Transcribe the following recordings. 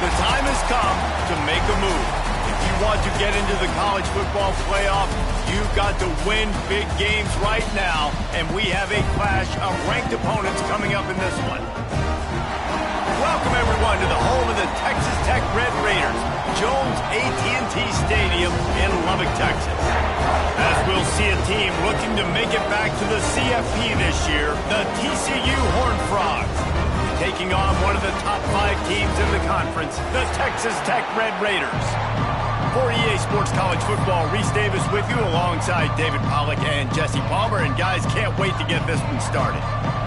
The time has come to make a move. If you want to get into the college football playoff, you've got to win big games right now, and we have a clash of ranked opponents coming up in this one. Welcome, everyone, to the home of the Texas Tech Red Raiders, Jones AT&T Stadium in Lubbock, Texas. As we'll see a team looking to make it back to the CFP this year, the TCU Horned Frogs, taking on one of the top 5 teams in the conference, the Texas Tech Red Raiders. For EA Sports College Football, Reese Davis with you alongside David Pollack and Jesse Palmer. And guys, can't wait to get this one started.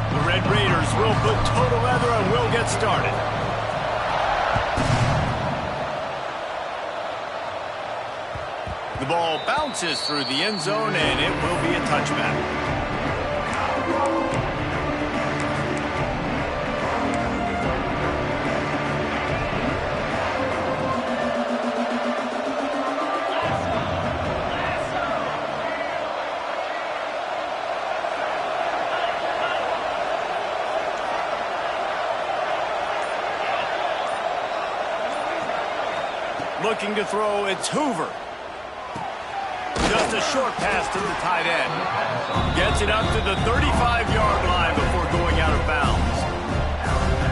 The Red Raiders will put total leather and we'll get started. The ball bounces through the end zone and it will be a touchback. Looking to throw, it's Hoover. Just a short pass to the tight end. Gets it up to the 35-yard line before going out of bounds.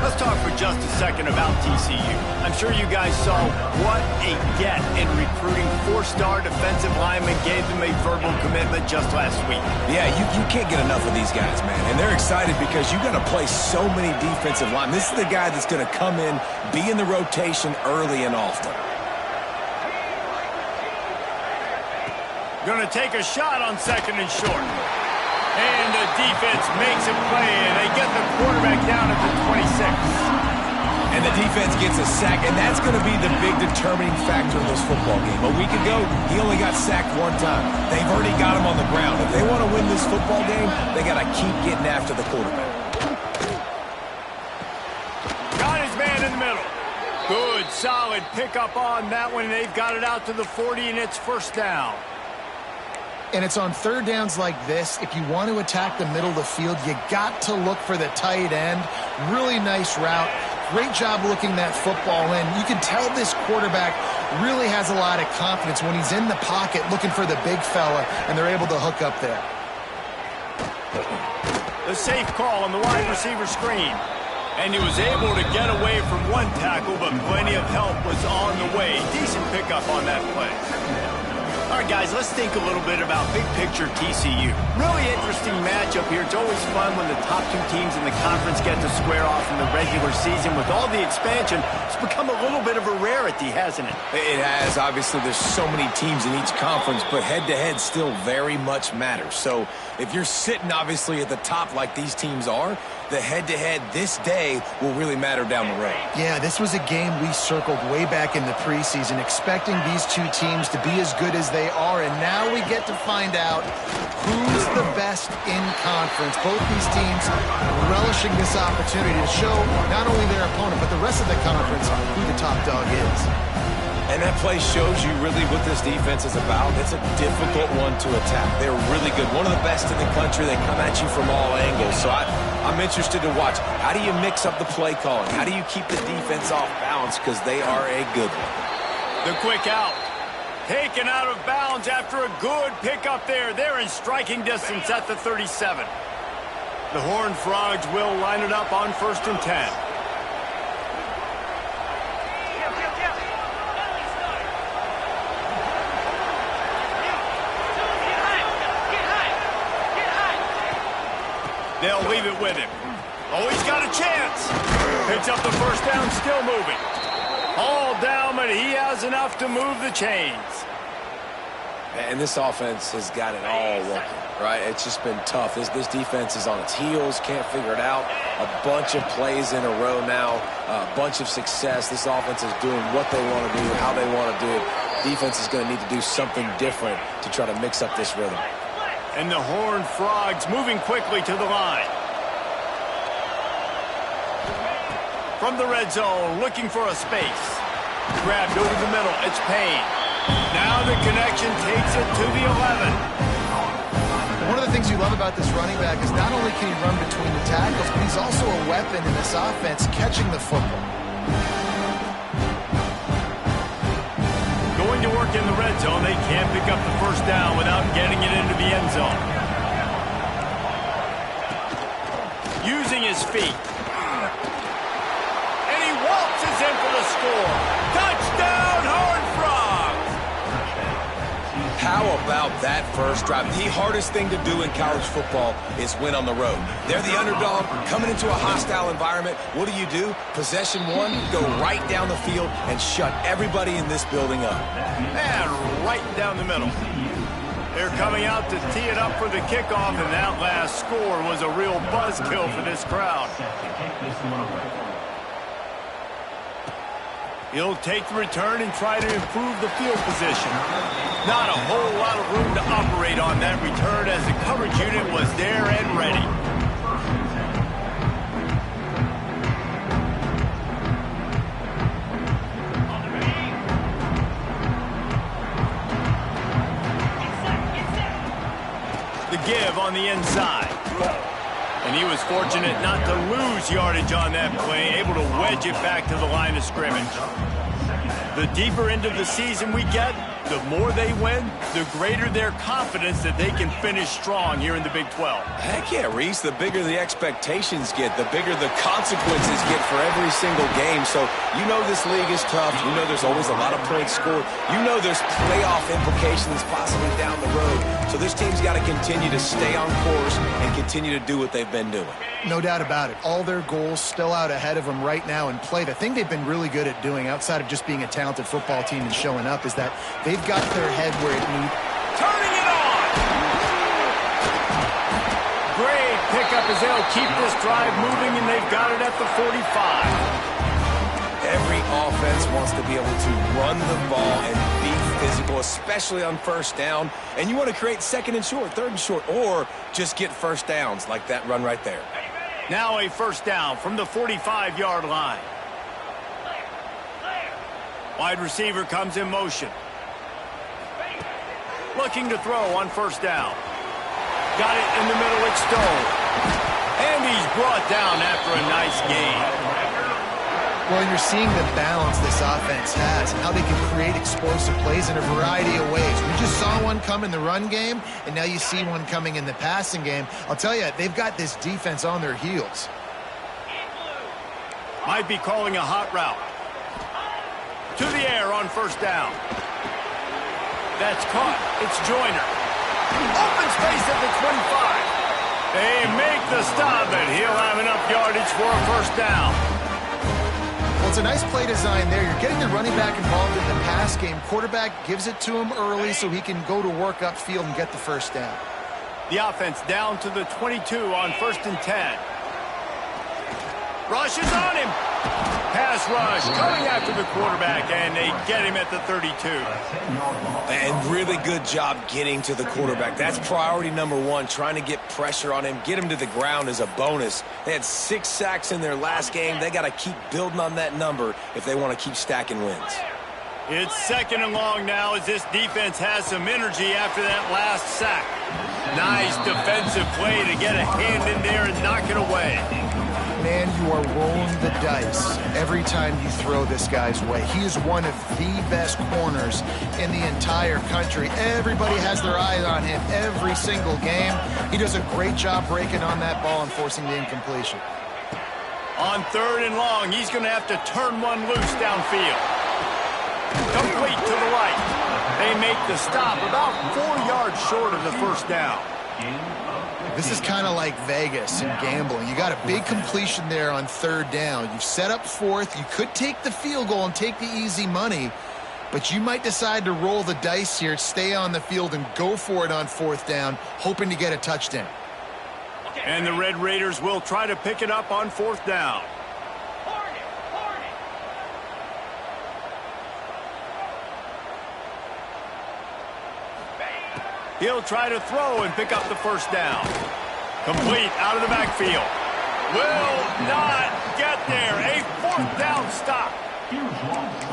Let's talk for just a second about TCU. I'm sure you guys saw what a get in recruiting 4-star defensive linemen gave them a verbal commitment just last week. Yeah, you can't get enough of these guys, man. And they're excited because you got to play so many defensive linemen. This is the guy that's going to come in, be in the rotation early and often. Going to take a shot on 2nd and short. And the defense makes a play, and they get the quarterback down at the 26. And the defense gets a sack, and that's going to be the big determining factor in this football game. A week ago, he only got sacked 1 time. They've already got him on the ground. If they want to win this football game, they got to keep getting after the quarterback. Got his man in the middle. Good, solid pickup on that one, and they've got it out to the 40, and it's 1st down. And it's on 3rd downs like this. If you want to attack the middle of the field, you got to look for the tight end. Really nice route. Great job looking that football in. You can tell this quarterback really has a lot of confidence when he's in the pocket looking for the big fella, and they're able to hook up there. The safe call on the wide receiver screen. And he was able to get away from 1 tackle, but plenty of help was on the way. Decent pickup on that play. All right, guys, let's think a little bit about big picture TCU. Really interesting matchup here. It's always fun when the top 2 teams in the conference get to square off in the regular season. With all the expansion, it's become a little bit of a rarity, hasn't it? It has. Obviously, there's so many teams in each conference, but head-to-head still very much matters. So if you're sitting, obviously, at the top like these teams are, the head-to-head this day will really matter down the road. Yeah, this was a game we circled way back in the preseason, expecting these 2 teams to be as good as they are, and now we get to find out who's the best in conference. Both these teams relishing this opportunity to show not only their opponent, but the rest of the conference who the top dog is. And that play shows you really what this defense is about. It's a difficult one to attack. They're really good. One of the best in the country. They come at you from all angles. So I'm interested to watch. How do you mix up the play calling? How do you keep the defense off balance? Because they are a good one. The quick out. Taken out of bounds after a good pickup there. They're in striking distance at the 37. The Horned Frogs will line it up on 1st and 10. They'll leave it with him. Oh, he's got a chance. Picks up the 1st down, still moving. All down, but he has enough to move the chains. And this offense has got it all working, right? It's just been tough. This defense is on its heels, can't figure it out. A bunch of plays in a row now, a bunch of success. This offense is doing what they want to do, how they want to do it. Defense is going to need to do something different to try to mix up this rhythm. And the Horned Frogs moving quickly to the line. From the red zone, looking for a space. Grabbed over the middle, it's Payne. Now the connection takes it to the 11. One of the things you love about this running back is not only can he run between the tackles, but he's also a weapon in this offense catching the football. work in the red zone. They can't pick up the first down without getting it into the end zone. Using his feet. And he waltzes in for the score. Touchdown, Horned Frogs! How about that first drive? The hardest thing to do in college football is win on the road. They're the underdog, coming into a hostile environment. What do? Possession one, go right down the field and shut everybody in this building up. And right down the middle. They're coming out to tee it up for the kickoff, and that last score was a real buzzkill for this crowd. He'll take the return and try to improve the field position. Not a whole lot of room to operate on that return as the coverage unit was there and ready. The give on the inside. And he was fortunate not to lose yardage on that play, able to wedge it back to the line of scrimmage. The deeper into the season we get, the more they win, the greater their confidence that they can finish strong here in the Big 12. Heck yeah, Reese, the bigger the expectations get, the bigger the consequences get for every single game. So you know this league is tough. You know there's always a lot of points scored. You know there's playoff implications possibly down the road. So this team's got to continue to stay on course and continue to do what they've been doing. No doubt about it. All their goals still out ahead of them right now in play. The thing they've been really good at doing, outside of just being a talented football team and showing up, is that they've got their head where it needs. Turning it on! Great pickup as they'll keep this drive moving, and they've got it at the 45. Every offense wants to be able to run the ball and be physical, especially on first down. And you want to create second and short, third and short, or just get first downs like that run right there. Now a first down from the 45-yard line. Wide receiver comes in motion. Looking to throw on first down. Got it in the middle, it's Stone. And he's brought down after a nice gain. Well, you're seeing the balance this offense has and how they can create explosive plays in a variety of ways. We just saw one come in the run game, and now you see one coming in the passing game. I'll tell you, they've got this defense on their heels. Might be calling a hot route. To the air on first down. That's caught. It's Joyner. Open space at the 25. They make the stop, and he'll have enough yardage for a first down. Well, it's a nice play design there. You're getting the running back involved in the pass game. Quarterback gives it to him early so he can go to work upfield and get the first down. The offense down to the 22 on 1st and 10. Rush is on him. Pass rush coming after the quarterback, and they get him at the 32. And really good job getting to the quarterback. That's priority number one, trying to get pressure on him. Get him to the ground is a bonus. They had 6 sacks in their last game. They got to keep building on that number if they want to keep stacking wins. It's 2nd and long now as this defense has some energy after that last sack. Nice defensive play to get a hand in there and knock it away. Man, you are rolling the dice every time you throw this guy's way. He is one of the best corners in the entire country. Everybody has their eyes on him every single game. He does a great job breaking on that ball and forcing the incompletion. On 3rd and long, he's going to have to turn one loose downfield. Complete to the right. They make the stop about 4 yards short of the first down. This is kind of like Vegas and gambling. You got a big completion there on 3rd down. You've set up 4th. You could take the field goal and take the easy money, but you might decide to roll the dice here, stay on the field, and go for it on 4th down, hoping to get a touchdown. And the Red Raiders will try to pick it up on 4th down. He'll try to throw and pick up the first down. Complete out of the backfield. Will not get there. A 4th down stop.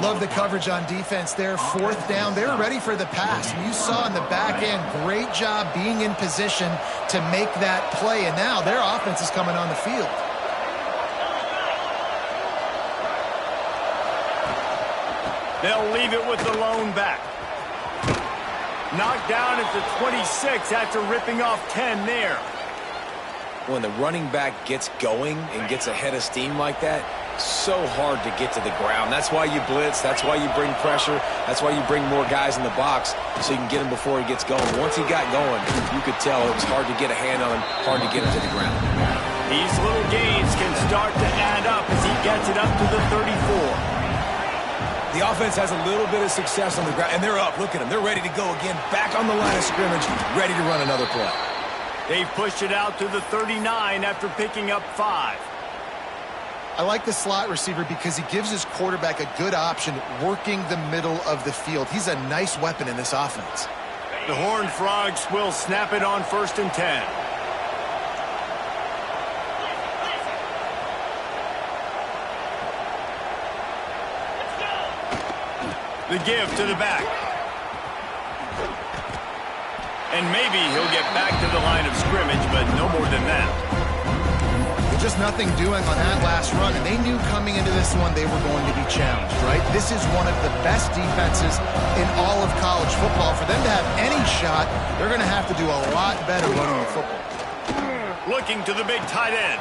Love the coverage on defense there. 4th down. They were ready for the pass. And you saw in the back end, great job being in position to make that play. And now their offense is coming on the field. They'll leave it with the lone back. Knocked down at the 26 after ripping off 10 there. When the running back gets going and gets ahead of steam like that, so hard to get to the ground. That's why you blitz. That's why you bring pressure. That's why you bring more guys in the box so you can get him before he gets going. Once he got going, you could tell it was hard to get a hand on him, hard to get him to the ground. These little gains can start to add up as he gets it up to the 34. The offense has a little bit of success on the ground, and they're up. Look at them. They're ready to go again, back on the line of scrimmage, ready to run another play. They've pushed it out to the 39 after picking up 5. I like the slot receiver because he gives his quarterback a good option working the middle of the field. He's a nice weapon in this offense. The Horned Frogs will snap it on 1st and 10. The give to the back. And maybe he'll get back to the line of scrimmage, but no more than that. Just nothing doing on that last run, and they knew coming into this one they were going to be challenged, right? This is one of the best defenses in all of college football. For them to have any shot, they're going to have to do a lot better running the football. Looking to the big tight end.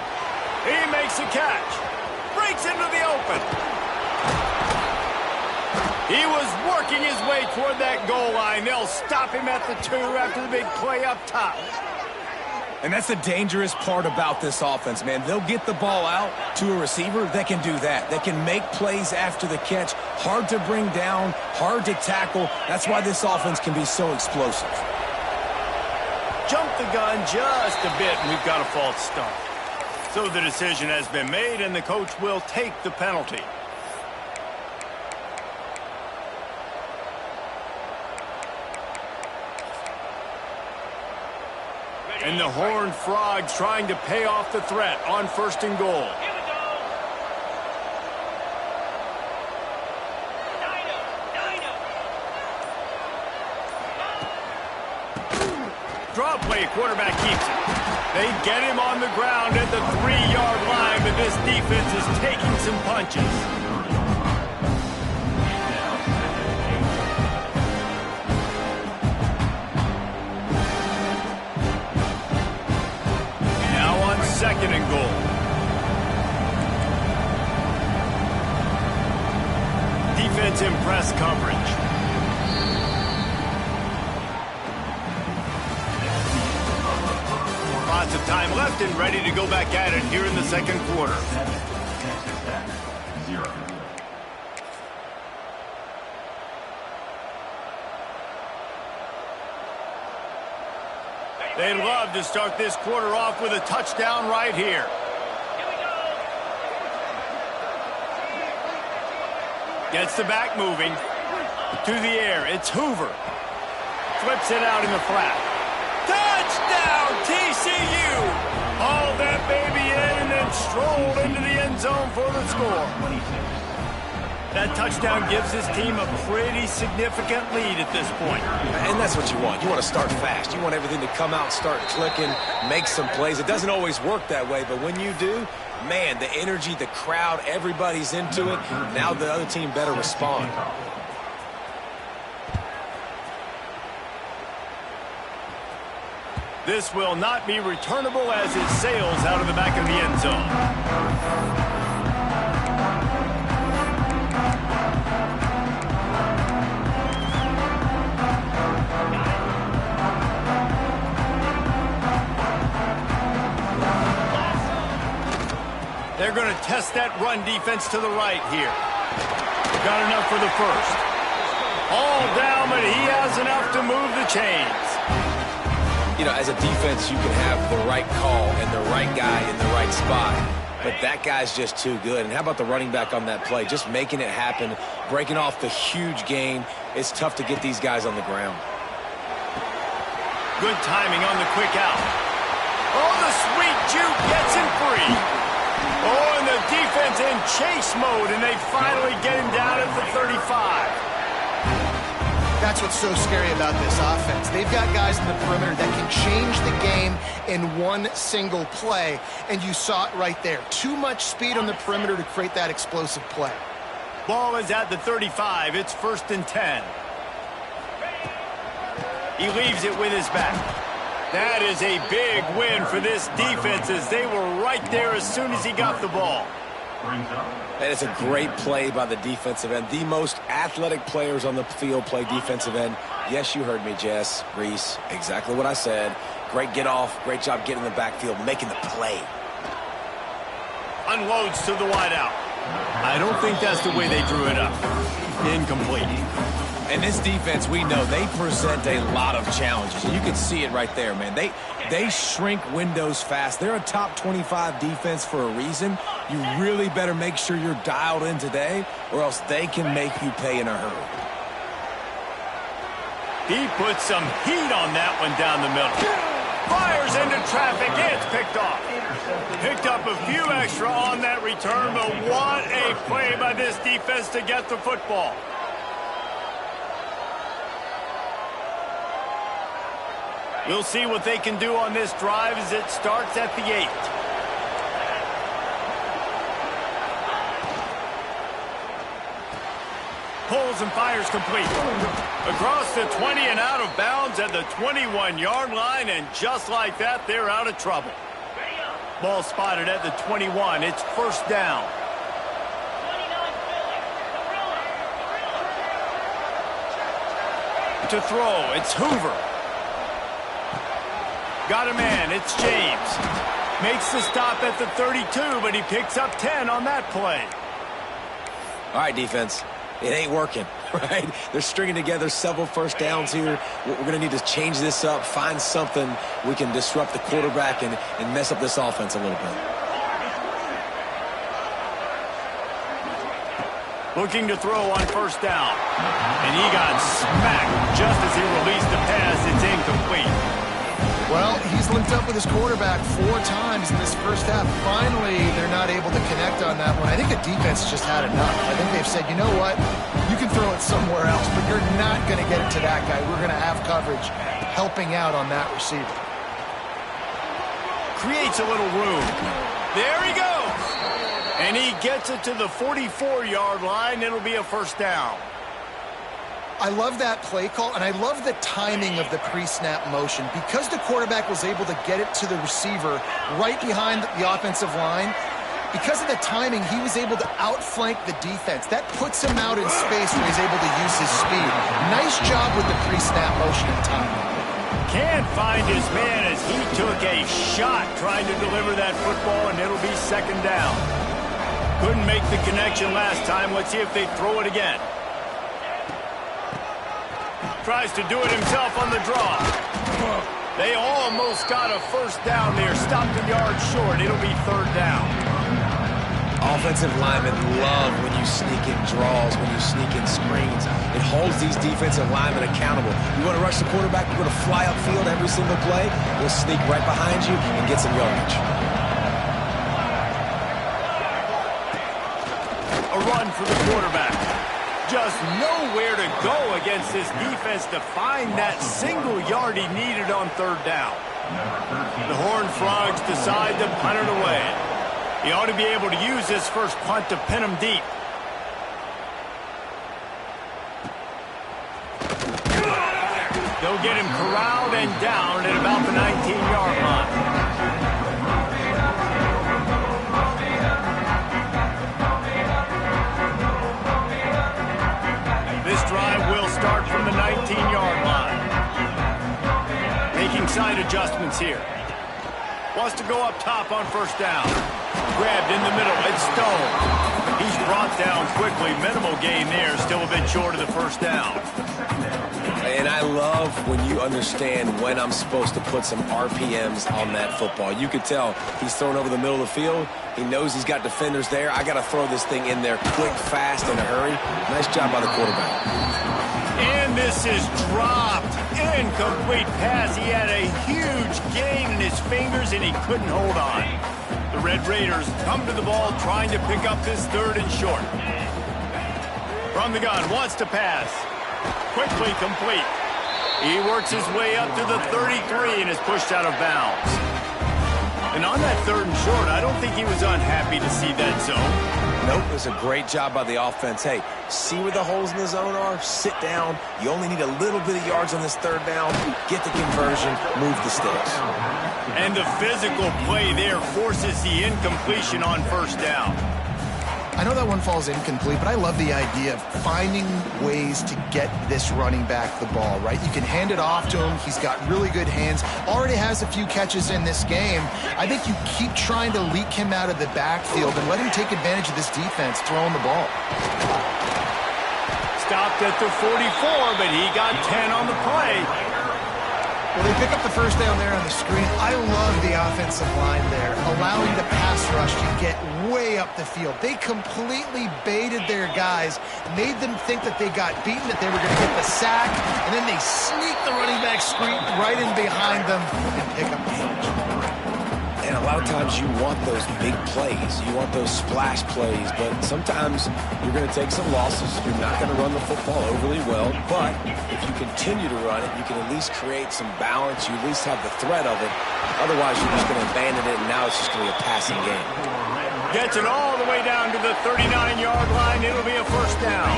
He makes a catch. Breaks into the open. He was working his way toward that goal line. They'll stop him at the 2 after the big play up top. And that's the dangerous part about this offense, man. They'll get the ball out to a receiver that can do that. That can make plays after the catch. Hard to bring down, hard to tackle. That's why this offense can be so explosive. Jump the gun just a bit, and we've got a false start. So the decision has been made, and the coach will take the penalty. And the Horned Frogs trying to pay off the threat on 1st and goal. Draw play, quarterback keeps it. They get him on the ground at the 3-yard line, but this defense is taking some punches. Now on 2nd and goal. Defense in press coverage. Lots of time left and ready to go back at it here in the 2nd quarter. They'd love to start this quarter off with a touchdown right here. Gets the back moving. To the air, it's Hoover. Flips it out in the flat. Touchdown, TCU! Hauled that baby in and then strolled into the end zone for the score. That touchdown gives his team a pretty significant lead at this point. And that's what you want. You want to start fast. You want everything to come out, start clicking, make some plays. It doesn't always work that way, but when you do, man, the energy, the crowd, everybody's into it. Now the other team better respond. This will not be returnable as it sails out of the back of the end zone. They're going to test that run defense to the right here. Got enough for the first. All down, but he has enough to move the chains. You know, as a defense, you can have the right call and the right guy in the right spot, but that guy's just too good. And how about the running back on that play? Just making it happen, breaking off the huge gain. It's tough to get these guys on the ground. Good timing on the quick out. Oh, the sweet juke gets him free. Oh, and the defense in chase mode, and they finally get him down at the 35. That's what's so scary about this offense. They've got guys in the perimeter that can change the game in one single play, and you saw it right there. Too much speed on the perimeter to create that explosive play. Ball is at the 35. It's 1st and 10. He leaves it with his back. That is a big win for this defense as they were right there as soon as he got the ball. And it's a great play by the defensive end. The most athletic players on the field play defensive end. Yes, you heard me, Jess, Reese. Exactly what I said. Great get off. Great job getting in the backfield, making the play. Unloads to the wideout. I don't think that's the way they drew it up. Incomplete. And this defense, we know, they present a lot of challenges. You can see it right there, man. They shrink windows fast. They're a top 25 defense for a reason. You really better make sure you're dialed in today, or else they can make you pay in a hurry. He puts some heat on that one down the middle. Fires into traffic. It's picked off. Picked up a few extra on that return, but what a play by this defense to get the football. We'll see what they can do on this drive as it starts at the 8. Pulls and fires complete. Across the 20 and out of bounds at the 21-yard line, and just like that, they're out of trouble. Ball spotted at the 21. It's first down. To throw, it's Hoover. Got a man, it's James. Makes the stop at the 32, but he picks up 10 on that play. All right, defense. It ain't working, right? They're stringing together several first downs here. We're going to need to change this up, find something we can disrupt the quarterback and mess up this offense a little bit. Looking to throw on first down. And he got smacked just as he released the pass. It's incomplete. Well, he's linked up with his quarterback 4 times in this first half. Finally, they're not able to connect on that one. I think the defense just had enough. I think they've said, you know what, you can throw it somewhere else, but you're not going to get it to that guy. We're going to have coverage helping out on that receiver. Creates a little room. There he goes. And he gets it to the 44-yard line. It'll be a first down. I love that play call, and I love the timing of the pre-snap motion. Because the quarterback was able to get it to the receiver right behind the offensive line, because of the timing, he was able to outflank the defense. That puts him out in space where he's able to use his speed. Nice job with the pre-snap motion and timing. Can't find his man as he took a shot trying to deliver that football, and it'll be second down. Couldn't make the connection last time. Let's see if they throw it again. Tries to do it himself on the draw. They almost got a first down there. Stopped a yard short. It'll be third down. Offensive linemen love when you sneak in draws, when you sneak in screens. It holds these defensive linemen accountable. You want to rush the quarterback, you're going to fly upfield every single play. We'll sneak right behind you and get some yardage. A run for the quarterback. Just nowhere to go against this defense to find that single yard he needed on third down. The Horned Frogs decide to punt it away. He ought to be able to use this first punt to pin him deep. They'll get him corralled and down at about the 19-yard line. From the 19-yard line. Making side adjustments here. Wants to go up top on first down. Grabbed in the middle. It's Stone. He's brought down quickly. Minimal gain there. Still a bit short of the first down. And I love when you understand when I'm supposed to put some RPMs on that football. You could tell he's thrown over the middle of the field. He knows he's got defenders there. I got to throw this thing in there quick, fast, in a hurry. Nice job by the quarterback. And this is dropped. Incomplete pass. He had a huge gain in his fingers, and he couldn't hold on. The Red Raiders come to the ball trying to pick up this third and short. From the gun, wants to pass. Quickly complete. He works his way up to the 33 and is pushed out of bounds. And on that 3rd and short, I don't think he was unhappy to see that zone. Nope, it was a great job by the offense. Hey, see where the holes in the zone are? Sit down. You only need a little bit of yards on this 3rd down. Get the conversion, move the sticks. And the physical play there forces the incompletion on 1st down. I know that one falls incomplete, but I love the idea of finding ways to get this running back the ball, right? You can hand it off to him. He's got really good hands. Already has a few catches in this game. I think you keep trying to leak him out of the backfield and let him take advantage of this defense throwing the ball. Stopped at the 44, but he got 10 on the play. Well, they pick up the 1st down there on the screen. I love the offensive line there, allowing the pass rush to get way up the field. They completely baited their guys, made them think that they got beaten, that they were going to get the sack, and then they sneak the running back screen right in behind them and pick up the first. And a lot of times you want those big plays. You want those splash plays, but sometimes you're going to take some losses. You're not going to run the football overly well, but if you continue to run it, you can at least create some balance. You at least have the threat of it. Otherwise, you're just going to abandon it, and now it's just going to be a passing game. Gets it all the way down to the 39-yard line. It'll be a 1st down.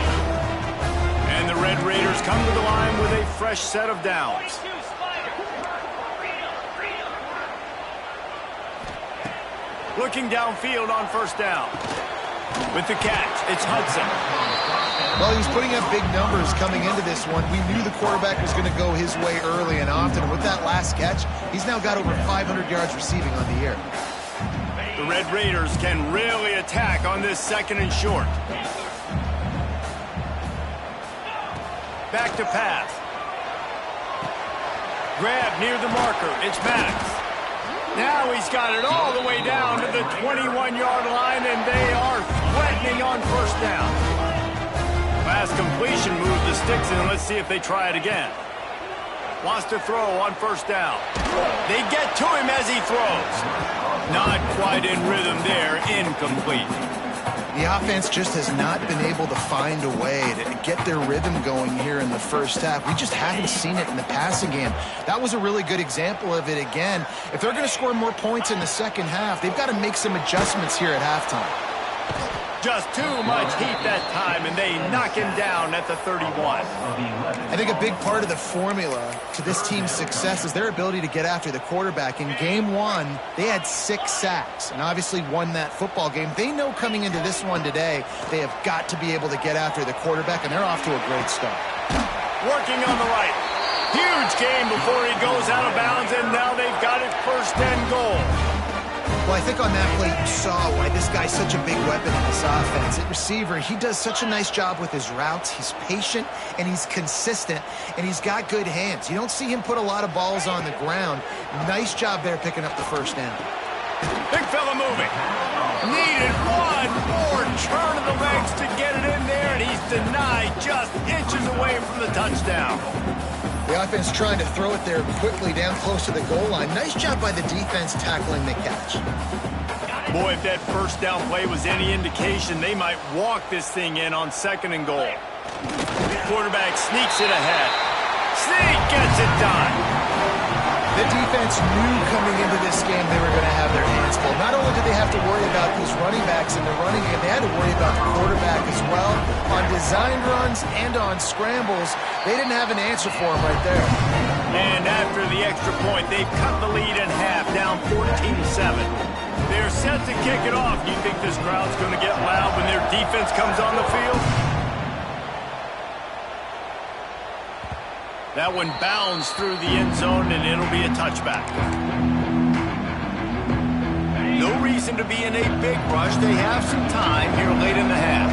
And the Red Raiders come to the line with a fresh set of downs. Looking downfield on 1st down. With the catch, it's Hudson. Well, he's putting up big numbers coming into this one. We knew the quarterback was going to go his way early and often. And with that last catch, he's now got over 500 yards receiving on the year. The Red Raiders can really attack on this 2nd and short. Back to pass. Grab near the marker. It's Maddox. Now he's got it all the way down to the 21-yard line, and they are threatening on 1st down. Pass completion, move the sticks in. Let's see if they try it again. Wants to throw on 1st down. They get to him as he throws. Not quite in rhythm there, incomplete. The offense just has not been able to find a way to get their rhythm going here in the 1st half. We just haven't seen it in the passing game. That was a really good example of it again. If they're going to score more points in the 2nd half, they've got to make some adjustments here at halftime. Just too much heat that time, and they knock him down at the 31. I think a big part of the formula to this team's success is their ability to get after the quarterback. In Game 1, they had 6 sacks and obviously won that football game. They know coming into this one today, they have got to be able to get after the quarterback, and they're off to a great start. Working on the right. Huge game before he goes out of bounds, and now they've got it 1st and goal. Well, I think on that play you saw why this guy's such a big weapon in this offense. At receiver, he does such a nice job with his routes. He's patient, and he's consistent, and he's got good hands. You don't see him put a lot of balls on the ground. Nice job there picking up the 1st down. Big fella moving. Needed one more turn of the legs to get it in there, and he's denied just inches away from the touchdown. The offense trying to throw it there quickly down close to the goal line. Nice job by the defense tackling the catch. Boy, if that 1st down play was any indication, they might walk this thing in on 2nd and goal. Quarterback sneaks it ahead. Sneak gets it done. The defense knew coming into this game they were going to have their hands full. Not only did they have to worry about these running backs in the running game, they had to worry about the quarterback as well. On design runs and on scrambles, they didn't have an answer for him right there. And after the extra point, they've cut the lead in half, down 14-7. They're set to kick it off. Do you think this crowd's going to get loud when their defense comes on the field? That one bounds through the end zone, and it'll be a touchback. No reason to be in a big rush. They have some time here late in the half.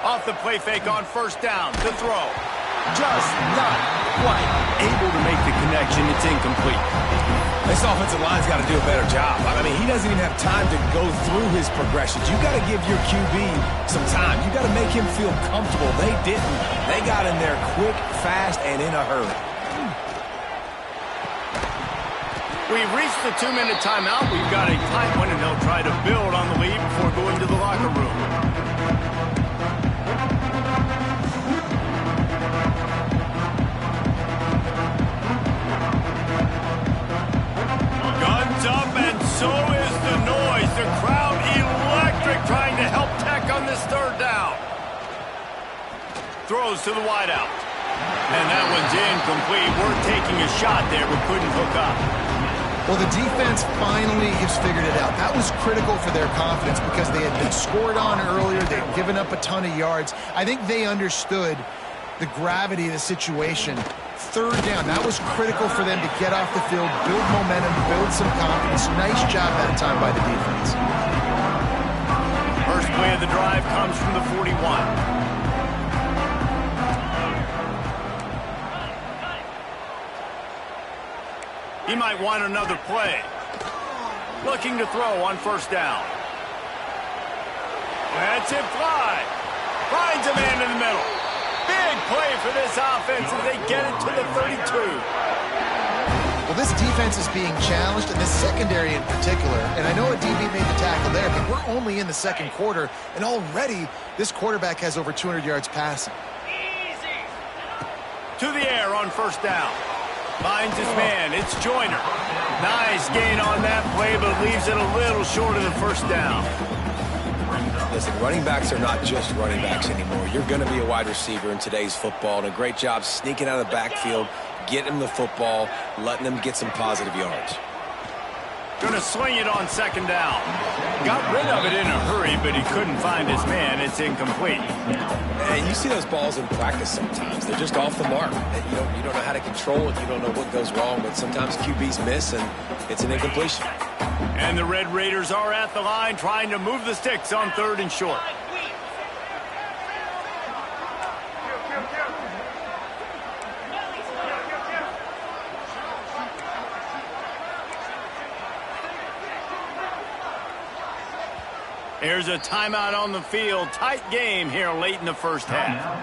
Off the play fake on 1st down to throw. Just not quite able to make the connection. It's incomplete. This offensive line's got to do a better job. I mean, he doesn't even have time to go through his progressions. You got to give your QB some time. You got to make him feel comfortable. They didn't. They got in there quick, fast, and in a hurry. We've reached the 2-minute timeout. We've got a tight one, and they'll try to build on the lead before going to the locker room. third down. Throws to the wideout. And that one's incomplete. We're taking a shot there, but couldn't hook up. Well, the defense finally has figured it out. That was critical for their confidence because they had been scored on earlier. They'd given up a ton of yards. I think they understood the gravity of the situation. Third down, that was critical for them to get off the field, build momentum, build some confidence. Nice job that time by the defense. First play of the drive comes from the 41. He might want another play. Looking to throw on first down. That's it, fly. Finds a man in the middle. Big play for this offense as they get it to the 32. Well, this defense is being challenged, and this secondary in particular. And I know a DB made the tackle there, but we're only in the second quarter, and already this quarterback has over 200 yards passing. Easy. To the air on first down. Finds his man. It's Joyner. Nice gain on that play, but leaves it a little short of the first down. Listen, running backs are not just running backs anymore. You're going to be a wide receiver in today's football, and a great job sneaking out of the backfield, getting them the football, letting them get some positive yards. Going to swing it on second down. Got rid of it in a hurry, but he couldn't find his man. It's incomplete. And you see those balls in practice sometimes. They're just off the mark. You don't know how to control it. You don't know what goes wrong, but sometimes QBs miss, and it's an incompletion. And the Red Raiders are at the line trying to move the sticks on third and short. Here's a timeout on the field. Tight game here late in the first half.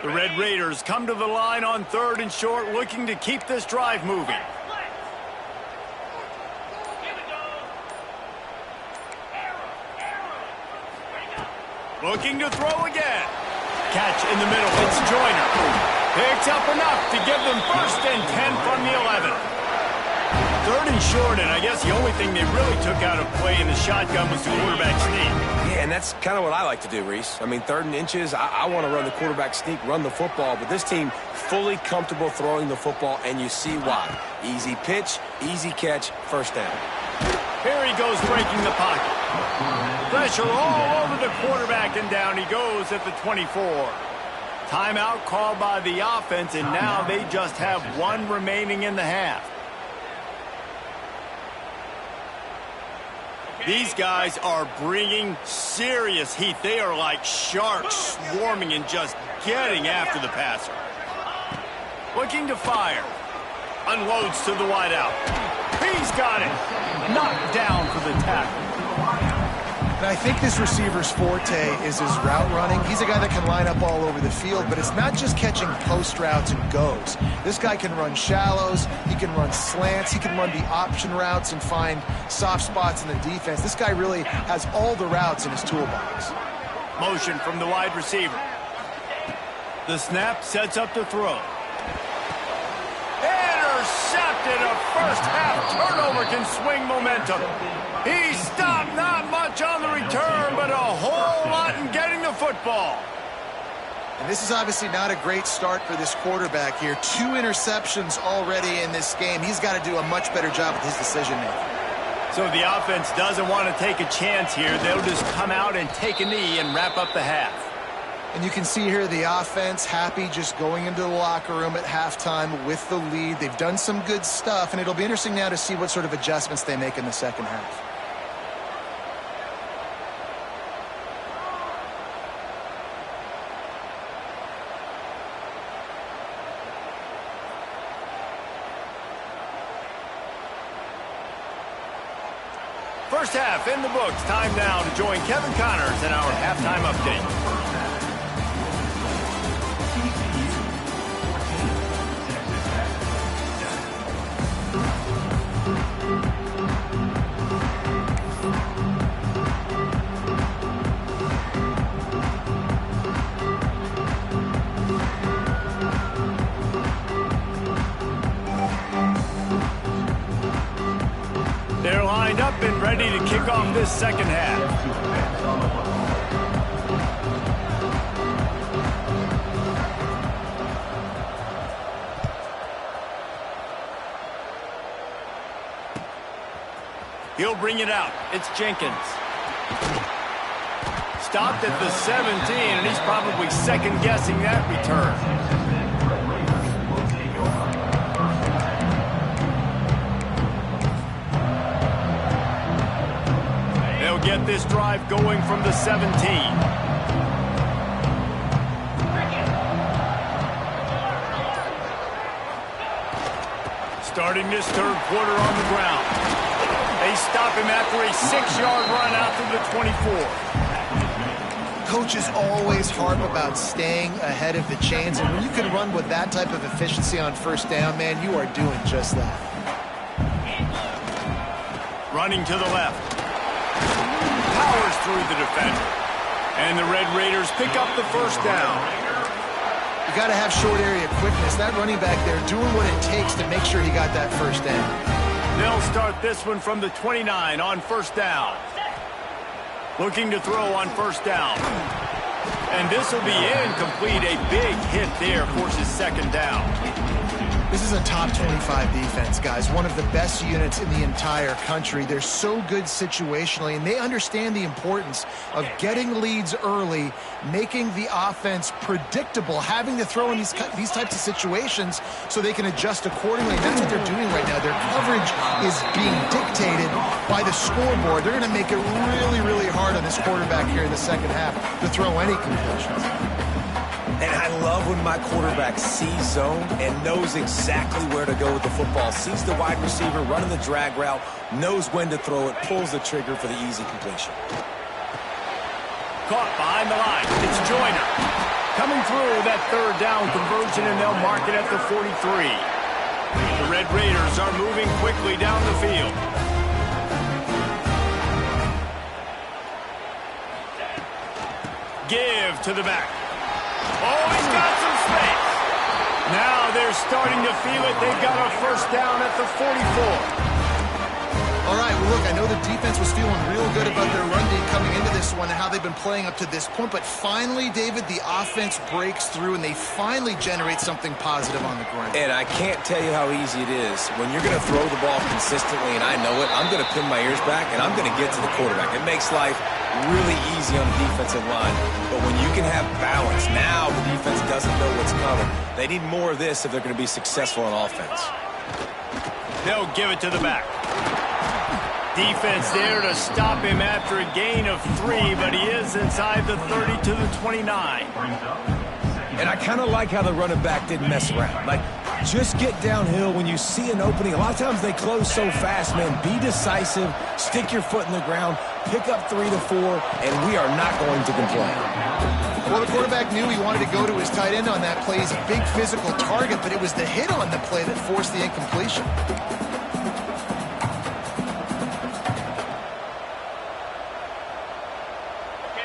The Red Raiders come to the line on third and short, looking to keep this drive moving. Looking to throw again. Catch in the middle. It's Joyner. Picks up enough to give them first and 10 from the 11. Third and short, and I guess the only thing they really took out of play in the shotgun was the quarterback sneak. Yeah, and that's kind of what I like to do, Reese. I mean, third and inches, I want to run the quarterback sneak, run the football, but this team fully comfortable throwing the football, and you see why. Easy pitch, easy catch, first down. Here he goes breaking the pocket. Pressure all over the quarterback, and down he goes at the 24. Timeout called by the offense, and now they just have one remaining in the half. These guys are bringing serious heat. They are like sharks swarming and just getting after the passer. Looking to fire. Unloads to the wideout. He's got it. Knocked down for the tackle. And I think this receiver's forte is his route running. He's a guy that can line up all over the field, but it's not just catching post routes and goes. This guy can run shallows, he can run slants, he can run the option routes and find soft spots in the defense. This guy really has all the routes in his toolbox. Motion from the wide receiver. The snap sets up the throw. Intercepted. A first half turnover can swing momentum. He stopped, not much on the return, but a whole lot in getting the football. And this is obviously not a great start for this quarterback here. 2 interceptions already in this game. He's got to do a much better job with his decision-making. So the offense doesn't want to take a chance here. They'll just come out and take a knee and wrap up the half. And you can see here the offense happy just going into the locker room at halftime with the lead. They've done some good stuff, and it'll be interesting now to see what sort of adjustments they make in the second half. First half in the books. Time now to join Kevin Connors in our halftime update. lined up and ready to kick off this second half. He'll bring it out. It's Jenkins. Stopped at the 17, and he's probably second-guessing that return. They'll get this drive going from the 17. Starting this third quarter on the ground. They stop him after a 6-yard run out to the 24. Coaches always harp about staying ahead of the chains, and when you can run with that type of efficiency on first down, man, you are doing just that. Running to the left. Powers through the defender. And the Red Raiders pick up the first down. You got to have short area quickness. That running back there doing what it takes to make sure he got that first down. They'll start this one from the 29 on first down. Looking to throw on first down. And this will be incomplete. A big hit there forces second down. This is a top 25 defense, guys. One of the best units in the entire country. They're so good situationally, and they understand the importance of getting leads early, making the offense predictable, having to throw in these types of situations so they can adjust accordingly. And that's what they're doing right now. Their coverage is being dictated by the scoreboard. They're going to make it really, really hard on this quarterback here in the second half to throw any completions. And I love when my quarterback sees zone and knows exactly where to go with the football. Sees the wide receiver running the drag route, knows when to throw it, pulls the trigger for the easy completion. Caught behind the line. It's Joyner. Coming through that third down conversion, and they'll mark it at the 43. The Red Raiders are moving quickly down the field. Give to the back. Oh, he's got some space. Now they're starting to feel it. They've got a first down at the 44. All right, well, look, I know the defense was feeling real good about their run D coming into this one and how they've been playing up to this point. But finally, David, the offense breaks through, and they finally generate something positive on the ground. And I can't tell you how easy it is. When you're going to throw the ball consistently, and I know it, I'm going to pin my ears back, and I'm going to get to the quarterback. It makes life really easy on the defensive line. But when you can have balance, now the defense doesn't know what's coming. They need more of this if they're going to be successful on offense. They'll give it to the back. Defense there to stop him after a gain of 3, but he is inside the 30 to the 29. And I kind of like how the running back didn't mess around. Like, just get downhill when you see an opening. A lot of times they close so fast, man. Be decisive, stick your foot in the ground, pick up 3 to 4, and we are not going to complain. Well, the quarterback knew he wanted to go to his tight end on that play. He's a big physical target, but it was the hit on the play that forced the incompletion.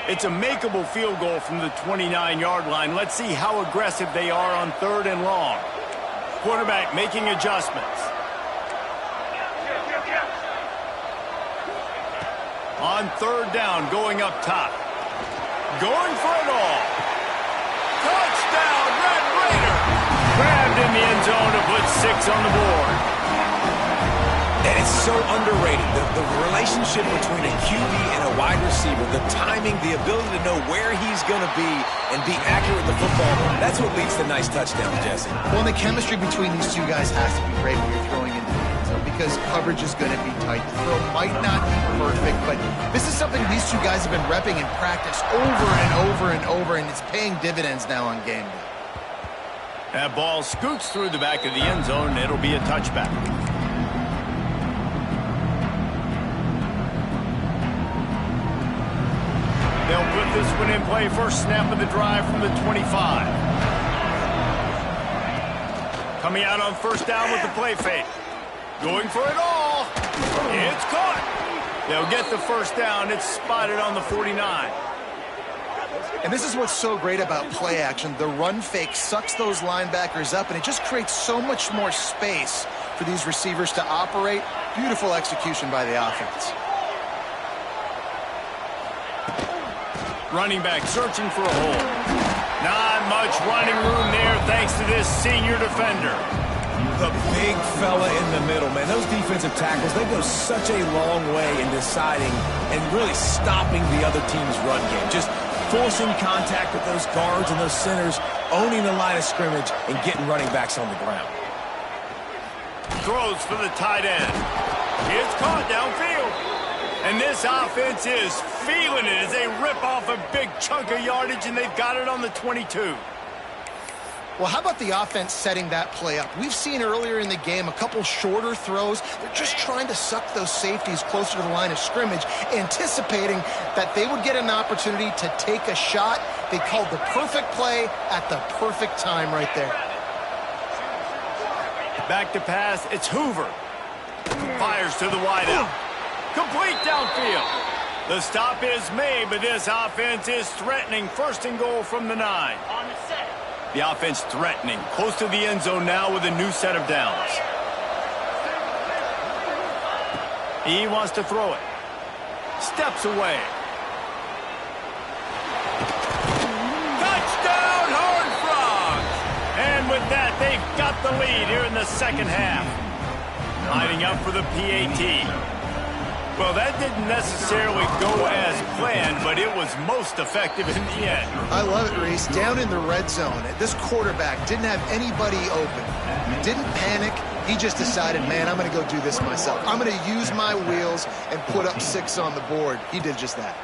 It's a makeable field goal from the 29-yard line. Let's see how aggressive they are on third and long. Quarterback making adjustments. On third down, going up top. Going for it all. Touchdown, Red Raider. Grabbed in the end zone to put 6 on the board. And it's so underrated. The relationship between a QB and a wide receiver, the timing, the ability to know where he's going to be and be accurate with the football, that's what leads to nice touchdowns, Jesse. Well, the chemistry between these two guys has to be great when you're throwing into the end zone because coverage is going to be tight. The throw might not be perfect, but this is something these two guys have been repping in practice over and over and over, and it's paying dividends now on game day. That ball scoots through the back of the end zone, and it'll be a touchback. They'll put this one in play. First snap of the drive from the 25. Coming out on first down with the play fake. Going for it all. It's caught. They'll get the first down. It's spotted on the 49. And this is what's so great about play action. The run fake sucks those linebackers up, and it just creates so much more space for these receivers to operate. Beautiful execution by the offense. Running back searching for a hole. Not much running room there thanks to this senior defender. The big fella in the middle, man. Those defensive tackles, they go such a long way in deciding and really stopping the other team's run game. Just forcing contact with those guards and those centers, owning the line of scrimmage, and getting running backs on the ground. Throws for the tight end. It's caught downfield. And this offense is feeling it as they rip off a big chunk of yardage, and they've got it on the 22. Well, how about the offense setting that play up? We've seen earlier in the game a couple shorter throws. They're just trying to suck those safeties closer to the line of scrimmage, anticipating that they would get an opportunity to take a shot. They called the perfect play at the perfect time right there. Back to pass, it's Hoover. Fires to the wideout. Complete downfield. The stop is made, but this offense is threatening. First and goal from the 9. The offense threatening. Close to the end zone now with a new set of downs. He wants to throw it. Steps away. Touchdown, Horned Frogs! And with that, they've got the lead here in the second half. Lining up for the PAT. Well, that didn't necessarily go as planned, but it was most effective in the end. I love it, Reese. Down in the red zone, this quarterback didn't have anybody open. Didn't panic. He just decided, man, I'm going to go do this myself. I'm going to use my wheels and put up 6 on the board. He did just that.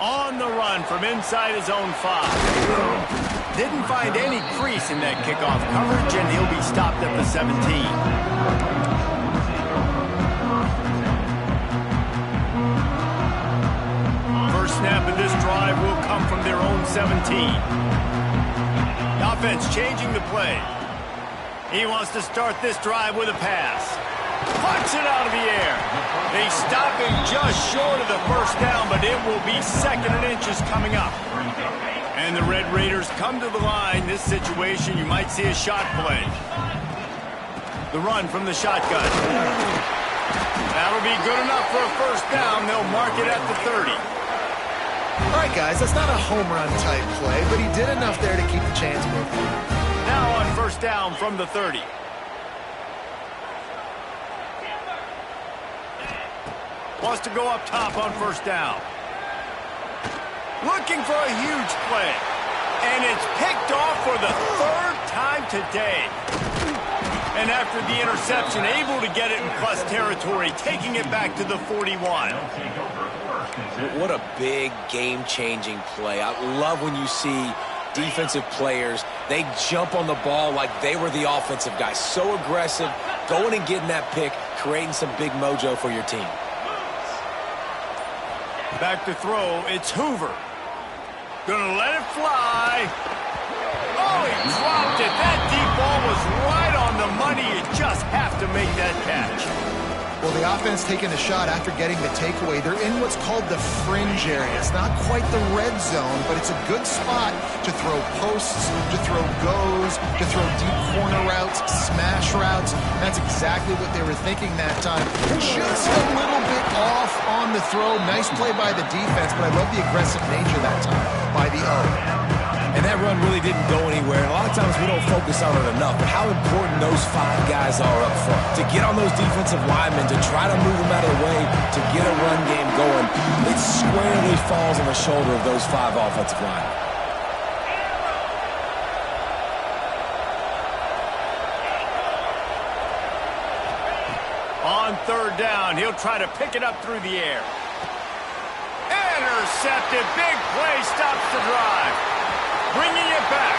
On the run from inside his own 5. Didn't find any crease in that kickoff coverage, and he'll be stopped at the 17. Snap of this drive will come from their own 17. The offense changing the play. He wants to start this drive with a pass. Punch it out of the air. They stop him just short of the first down, but it will be 2nd and inches coming up. And the Red Raiders come to the line. This situation, you might see a shot play. The run from the shotgun. That'll be good enough for a first down. They'll mark it at the 30. All right, guys, that's not a home run type play, but he did enough there to keep the chains moving. Now on first down from the 30. Wants to go up top on first down. Looking for a huge play. And it's picked off for the 3rd time today. And after the interception, able to get it in plus territory, taking it back to the 41. What a big game-changing play. I love when you see defensive players, they jump on the ball like they were the offensive guy. So aggressive, going and getting that pick, creating some big mojo for your team. Back to throw, it's Hoover. Gonna let it fly. Oh, he dropped it. That deep ball was right on the money. You just have to make that catch. Well, the offense taking a shot after getting the takeaway. They're in what's called the fringe area. It's not quite the red zone, but it's a good spot to throw posts, to throw goes, to throw deep corner routes, smash routes. That's exactly what they were thinking that time. Just a little bit off on the throw. Nice play by the defense, but I love the aggressive nature that time by the O. And that run really didn't go anywhere. And a lot of times we don't focus on it enough, but how important those 5 guys are up front. To get on those defensive linemen, to try to move them out of the way, to get a run game going, it squarely falls on the shoulder of those 5 offensive linemen. On third down, he'll try to pick it up through the air. Intercepted. Big play stops the drive. Bringing it back.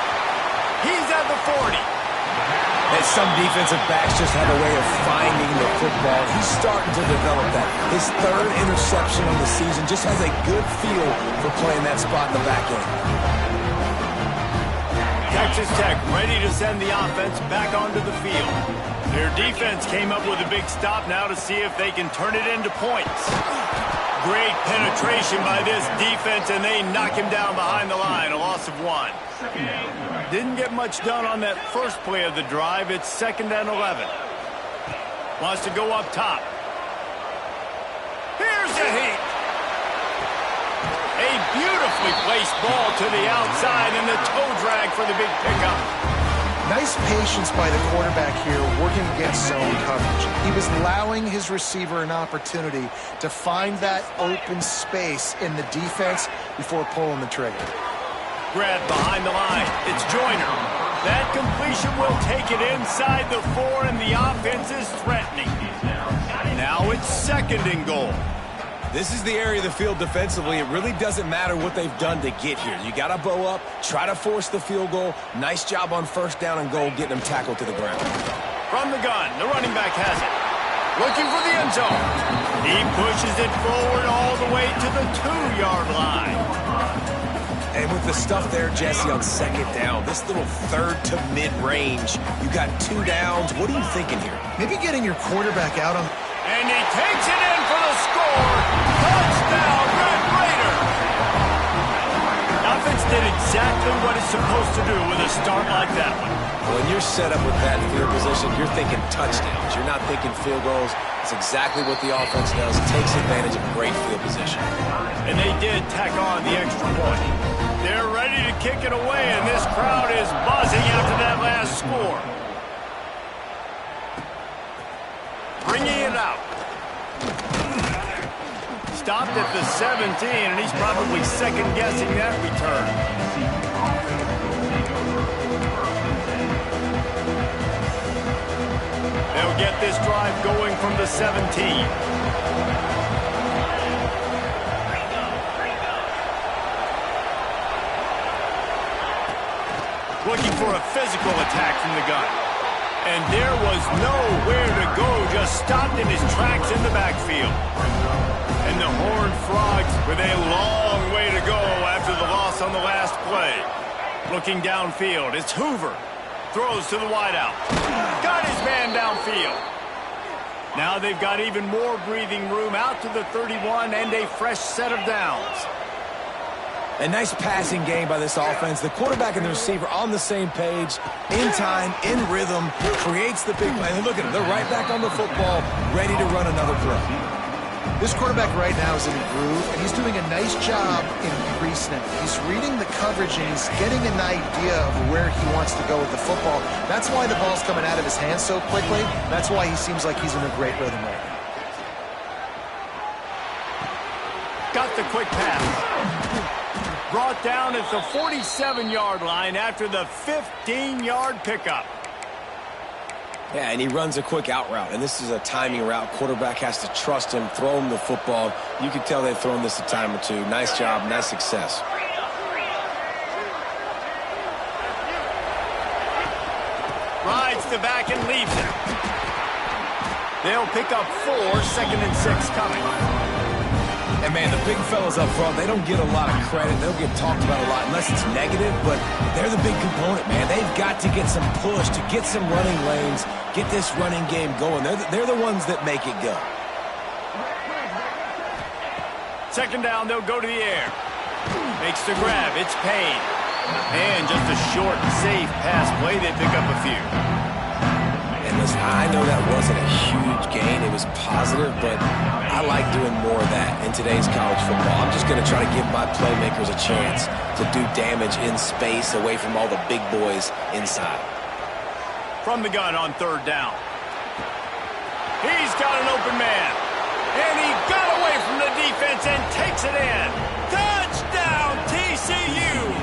He's at the 40. And some defensive backs just have a way of finding the football. He's starting to develop that. His 3rd interception on the season, just has a good feel for playing that spot in the back end. Texas Tech ready to send the offense back onto the field. Their defense came up with a big stop now to see if they can turn it into points. Great penetration by this defense, and they knock him down behind the line, a loss of 1. Didn't get much done on that first play of the drive. It's 2nd and 11. Wants to go up top. Here's the heat. A beautifully placed ball to the outside and the toe drag for the big pickup. Nice patience by the quarterback here working against zone coverage. He was allowing his receiver an opportunity to find that open space in the defense before pulling the trigger. Grab behind the line. It's Joyner. That completion will take it inside the 4, and the offense is threatening. Now it's 2nd and goal. This is the area of the field defensively. It really doesn't matter what they've done to get here. You got to bow up, try to force the field goal. Nice job on 1st down and goal, getting them tackled to the ground. From the gun, the running back has it. Looking for the end zone. He pushes it forward all the way to the 2-yard line. And with the stuff there, Jesse, on 2nd down, this little 3rd to mid-range, you got 2 downs. What are you thinking here? Maybe getting your quarterback out on... And he takes it in for the score. Touchdown, Red Raider. Offense did exactly what it's supposed to do with a start like that one. When you're set up with that field position, you're thinking touchdowns. You're not thinking field goals. It's exactly what the offense does. It takes advantage of great field position. And they did tack on the extra point. They're ready to kick it away, and this crowd is buzzing after that last score. Bringing it out. Stopped at the 17, and he's probably second-guessing that return. They'll get this drive going from the 17. Looking for a physical attack from the gun. And there was nowhere to go, just stopped in his tracks in the backfield. And the Horned Frogs with a long way to go after the loss on the last play. Looking downfield, it's Hoover. Throws to the wideout. Got his man downfield. Now they've got even more breathing room out to the 31 and a fresh set of downs. A nice passing game by this offense. The quarterback and the receiver on the same page, in time, in rhythm, creates the big play. And look at them. They're right back on the football, ready to run another play. This quarterback right now is in a groove, and he's doing a nice job in pre-snap. He's reading the coverage, and he's getting an idea of where he wants to go with the football. That's why the ball's coming out of his hands so quickly. That's why he seems like he's in a great rhythm right now. Got the quick pass. Brought down at the 47-yard line after the 15-yard pickup. Yeah, and he runs a quick out route, and this is a timing route. Quarterback has to trust him, throw him the football. You can tell they've thrown this a time or two. Nice job, nice success. Rides the back and leaves it. They'll pick up 4, 2nd and 6 coming. And, man, the big fellas up front, they don't get a lot of credit. They'll get talked about a lot unless it's negative, but they're the big component, man. They've got to get some push, to get some running lanes, get this running game going. They're the ones that make it go. 2nd down, they'll go to the air. Makes the grab. It's Payne. And just a short, safe pass play. They pick up a few. And listen, I know that wasn't a huge gain. It was positive, but I like doing more of that in today's college football. I'm just going to try to give my playmakers a chance to do damage in space away from all the big boys inside. From the gun on 3rd down. He's got an open man. And he got away from the defense and takes it in. Touchdown, TCU!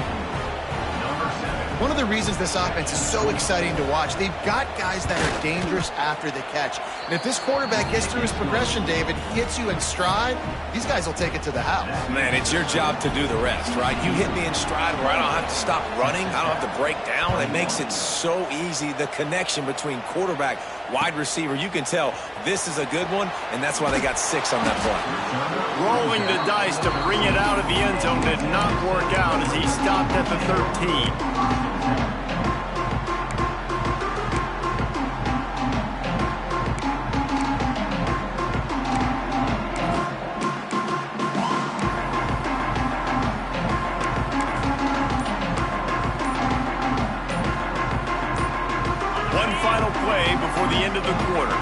One of the reasons this offense is so exciting to watch, they've got guys that are dangerous after the catch. And if this quarterback gets through his progression, David, hits you in stride, these guys will take it to the house. Man, it's your job to do the rest, right? You hit me in stride where I don't have to stop running. I don't have to break down. It makes it so easy, the connection between quarterback, wide receiver. You can tell this is a good one, and that's why they got 6 on that play. Rolling the dice to bring it out of the end zone did not work out as he stopped at the 13. Before the end of the quarter.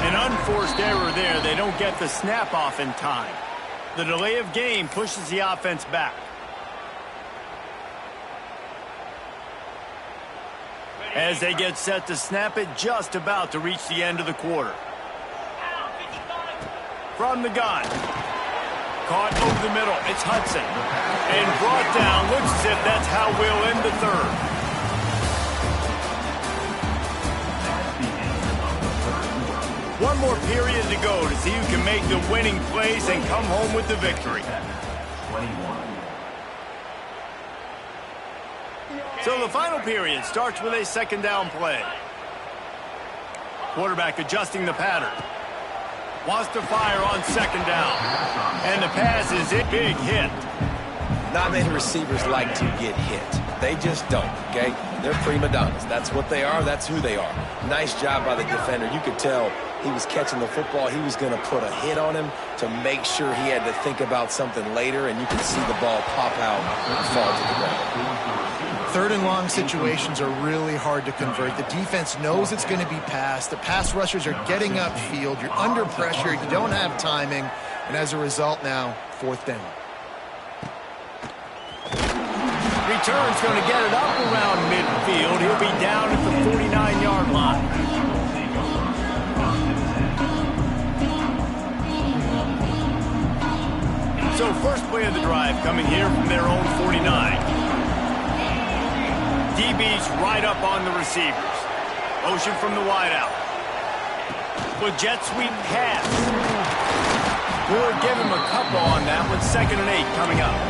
An unforced error there. They don't get the snap off in time. The delay of game pushes the offense back. As they get set to snap it, just about to reach the end of the quarter. From the gun. Caught over the middle. It's Hudson. And brought down. Looks as if that's how we'll end the third. One more period to go to see who can make the winning plays and come home with the victory. So the final period starts with a second down play. Quarterback adjusting the pattern. Wants to fire on second down. And the pass is a big hit. Not many receivers like to get hit. They just don't, okay? They're prima donnas. That's what they are. That's who they are. Nice job by the defender. You could tell he was catching the football. He was going to put a hit on him to make sure he had to think about something later, and you could see the ball pop out and fall to the ground. Third and long situations are really hard to convert. The defense knows it's going to be passed. The pass rushers are getting upfield. You're under pressure. You don't have timing. And as a result now, fourth down. Return's going to get it up around midfield. He'll be down at the 49-yard line. So first play of the drive coming here from their own 49. DB's right up on the receivers. Motion from the wideout. With jet sweep pass. We'll give him a couple on that one. 2nd and 8 coming up.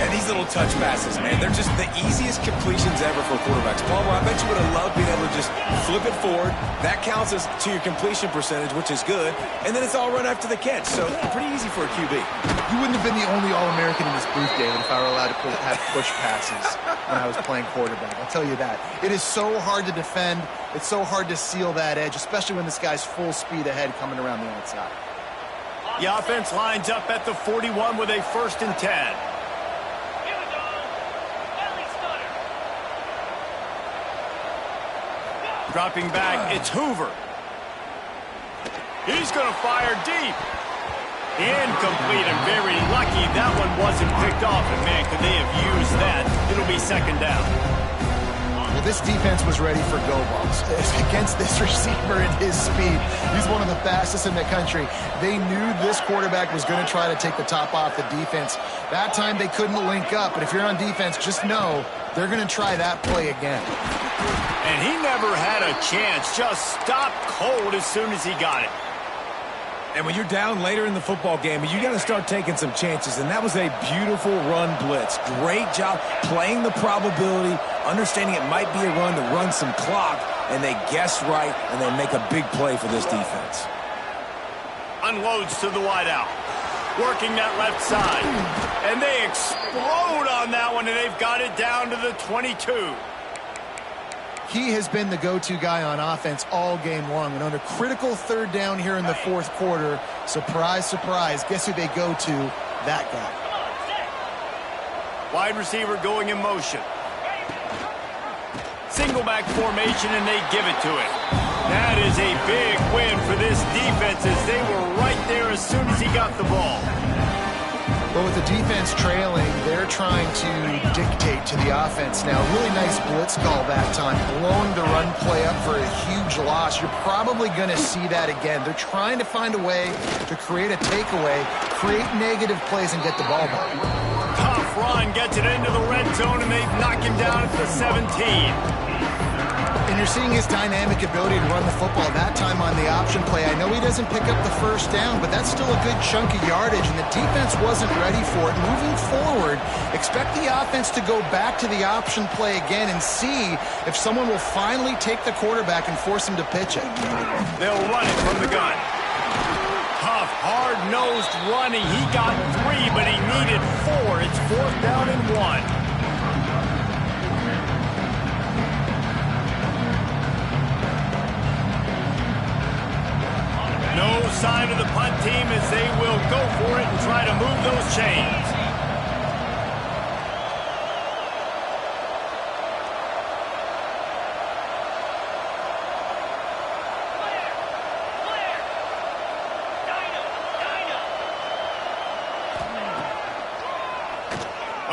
And these little touch passes, man, they're just the easiest completions ever for quarterbacks. Palmer, I bet you would have loved being able to just flip it forward. That counts as to your completion percentage, which is good. And then it's all run after the catch. So pretty easy for a QB. You wouldn't have been the only All-American in this booth, David, if I were allowed to have push passes when I was playing quarterback. I'll tell you that. It is so hard to defend. It's so hard to seal that edge, especially when this guy's full speed ahead coming around the outside. The offense lines up at the 41 with a 1st and 10. Dropping back, it's Hoover. He's going to fire deep. Incomplete and very lucky that one wasn't picked off. And man, could they have used that? It'll be 2nd down. Well, this defense was ready for go balls. Against this receiver and his speed, he's one of the fastest in the country. They knew this quarterback was going to try to take the top off the defense. That time they couldn't link up, but if you're on defense, just know they're going to try that play again. And he never had a chance. Just stopped cold as soon as he got it. And when you're down later in the football game, you got to start taking some chances. And that was a beautiful run blitz. Great job playing the probability, understanding it might be a run to run some clock, and they guess right, and they make a big play for this defense. Unloads to the wideout. Working that left side. And they explode on that one, and they've got it down to the 22. He has been the go-to guy on offense all game long. And on a critical 3rd down here in the 4th quarter, surprise, surprise, guess who they go to? That guy. Wide receiver going in motion. Single back formation, and they give it to him. That is a big win for this defense as they were right there as soon as he got the ball. But with the defense trailing, they're trying to dictate to the offense now. Really nice blitz call that time, blowing the run play up for a huge loss. You're probably going to see that again. They're trying to find a way to create a takeaway, create negative plays, and get the ball back. Tough run, gets it into the red zone, and they knock him down at the 17. And you're seeing his dynamic ability to run the football that time on the option play. I know he doesn't pick up the 1st down, but that's still a good chunk of yardage, and the defense wasn't ready for it. Moving forward, expect the offense to go back to the option play again and see if someone will finally take the quarterback and force him to pitch it. They'll run it from the gun. Tough, hard-nosed running. He got 3, but he needed 4. It's 4th down and 1. No sign of the punt team as they will go for it and try to move those chains.